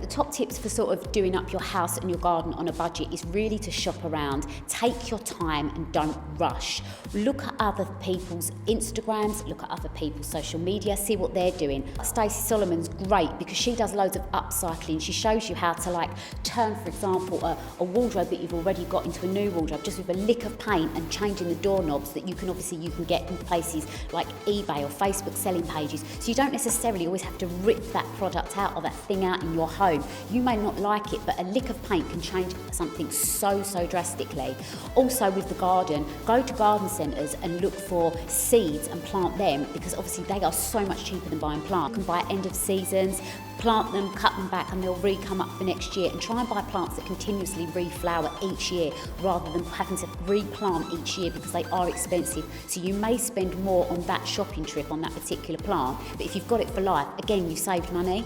the top tips for sort of doing up your house and your garden on a budget is really to shop around, take your time and don't rush. Look at other people's Instagrams, look at other people's social media, see what they're doing. Stacey Solomon's great because she does loads of upcycling. She shows you how to like turn, for example, a wardrobe that you've already got into a new wardrobe just with a lick of paint and changing the doorknobs that you can get in places like eBay or Facebook selling pages. So you don't necessarily always have to rip that product out or that thing out in your home. You may not like it, but a lick of paint can change something so drastically. Also with the garden, go to garden centres and look for seeds and plant them, because obviously they are so much cheaper than buying plants. You can buy end of seasons, plant them, cut them back, and they'll re-come up for next year. And try and buy plants that continuously reflower each year rather than having to replant each year, because they are expensive. So you may spend more on that shopping trip on that particular plant, but if you've got it for life, again, you saved money.